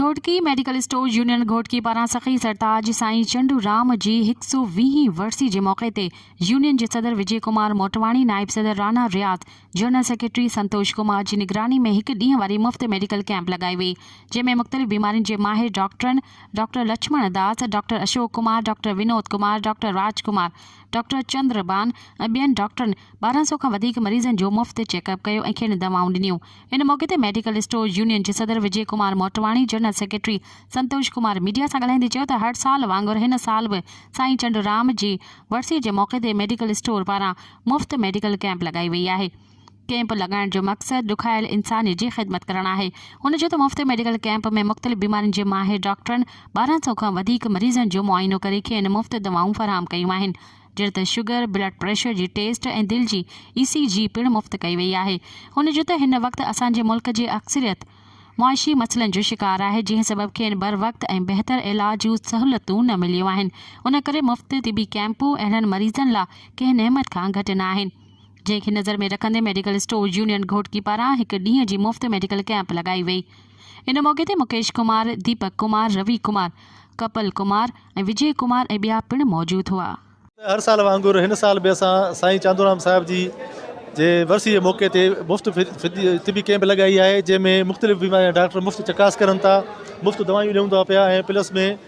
Ghotki medical store union Ghotki पारां सखी सरताज साईं चंडू राम जी 120 वर्सी के मौके ते यूनियन के सदर विजय कुमार मोटवाणी, नायब सदर Rana Riyadh, general secretary Santosh Kumar की निगरानी में एक ॾींहं वारी मुफ्त मेडिकल कैंप लगाई वई, जंहिंमें मुख़्तलिफ़ बीमारियुनि के माहिर डॉक्टरनि doctor Laxman Das, doctor Ashok Kumar, doctor Vinod Kumar, doctor Rajkumar, doctor Chandraban ऐं ॿियनि डॉक्टरनि 1200 खां वधीक मरीज़नि जो मुफ़्त चेकअप कयो ऐं खेनि दवाऊं ॾिनियूं। इन मौके ते मेडिकल स्टोर यूनियन जे सदर Vijay Kumar Motwani, general secretary Santosh Kumar media सां ॻाल्हाईंदे चयो त हर साल वांगुरु हिन साल बि साईं चंडूराम जी वर्सी जे मौके ते मेडिकल स्टोर पारां मुफ़्त मेडिकल कैंप लगाई वई आहे। कैंप लगाइण जो मक़सदु ॾुखायल इंसानी जी ख़िदमत करणु आहे। हुन चयो त मुफ़्त मेडिकल कैंप में मुख़्तलिफ़ बीमारियुनि जे माहिर डॉक्टरनि 1200 खां वधीक मरीज़नि जो मुआइनो करे खेनि मुफ़्त दवाऊं फ़राहम कयूं आहिनि, जहिड़े त शुगर, ब्लड प्रेशर जी टेस्ट ऐं दिलि जी ECG पिणु मुफ़्त कई वई आहे। हुन चयो त हिन वक़्तु असांजे मुल्क जी अक्सरियत मुआशी मसइलनि जो शिकार आहे, जंहिं सबबु खेनि बर वक़्तु ऐं बहितर इलाज जूं सहूलियतूं न मिलियूं आहिनि। उन करे मुफ़्त तिबी कैंपूं अहिड़नि मरीज़नि लाइ कंहिं नेमत खां घटि न आहिनि, जंहिंखे नज़र में रखंदे मेडिकल स्टोर यूनियन घोटकी पारां हिकु ॾींहं जी मुफ़्त मेडिकल कैंप लगाई वई। इन मौके ते मुकेश कुमार, दीपक कुमार, रवि कुमार, कपल कुमार ऐं विजय कुमार ऐं ॿिया पिणु मौजूदु हुआ। हर साल वांगुरु हिन साल बि असां साईं चांदूराम साहिब जी जे वर्सी जे मौक़े ते मुफ़्त तिबी कैंप लगाई आहे, जंहिंमें मुख़्तलिफ़ बीमारी डॉक्टर मुफ़्त चकास करनि था, मुफ़्त दवायूं ॾियूं था पिया ऐं प्लस में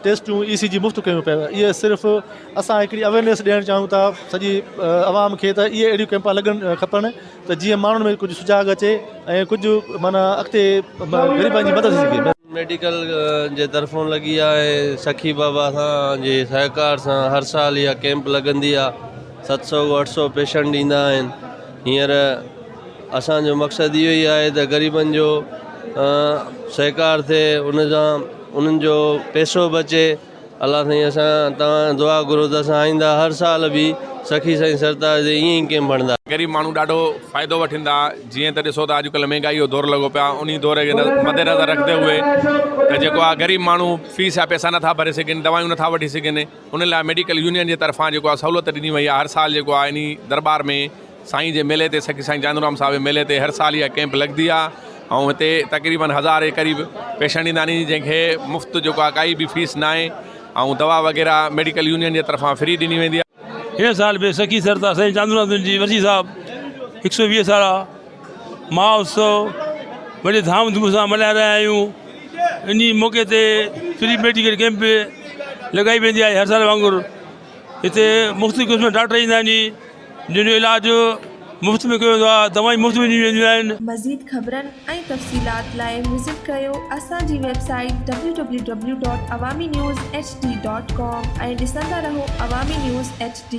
टेस्टूं ECG मुफ़्त कयूं पिया। इहे सिर्फ़ु असां हिकिड़ी अवेयरनेस ॾियणु चाहियूं था सॼी आवाम खे त इहे अहिड़ियूं कैंप लॻणु खपनि त जीअं माण्हुनि में कुझु सुॼाग अचे ऐं कुझु माना अॻिते ग़रीबनि जी मदद थी सघे। मेडिकल जे तरफ़ों लॻी आहे, सखी बाबा सां जे सहकार सां हर साल इहा कैंप लॻंदी आहे। 700-800 पेशेंट ईंदा आहिनि। हींअर असांजो मक़सदु इहो ई आहे त ग़रीबनि जो सहकार थिए, उन्हनि जो पैसो बचे। अलाह साईं असां तव्हां दुआ घुरो त असां आईंदा हर साल बि सखी साईं सरताज जे ईअं ई कैंप भरंदा। गरीब माण्हू ॾाढो फ़ाइदो वठंदा, जीअं त ॾिसो त अॼुकल्ह महांगाई जो दौरु लॻो पिया, उन दौर खे मद्देनज़र रखंदे हुए त जेको आहे ग़रीब माण्हू फीस या पैसा नथा भरे सघनि, दवायूं नथा वठी सघनि, उन लाइ मेडिकल यूनियन जे तरफ़ां जेको आहे सहूलियत ॾिनी वई आहे। हर साल जेको आहे इन दरबार में साईं जे मेले ते, सखी साईं चांदूराम साहिब जे मेले ते हर साल इहा कैंप लॻंदी आहे ऐं हिते तक़रीबन 1000 जे क़रीब पेशेंट ईंदा आहिनि, जंहिंखे मुफ़्त जेको आहे काई बि फीस न आहे ऐं दवा वग़ैरह मेडिकल यूनियन जे तरफ़ां फ्री ॾिनी वेंदी आहे। हिन साल बि सखी सरताज साईं चांदूराम जी वर्सी साहिब 120 साला महोत्सव बड़े धाम धूम सां मल्हाए रहिया आहियूं। इन मौक़े ते फ्री मेडिकल कैंप लॻाई वेंदी आहे। हर साल वांगुरु हिते मुख़्तलिफ़ क़िस्म जा डॉक्टर ईंदा आहिनि, जंहिंजो इलाजु मुफ़्त में कयो वेंदो आहे, दवाऊं मुफ़्त में ॾिनियूं वेंदियूं आहिनि। मज़ीद ख़बरनि ऐं तफ़सीलात लाइ विज़िट कयो असांजी वेबसाइट www.awamiNewsHD.com ऐं ॾिसंदा रहो अवामी न्यूज़ HD।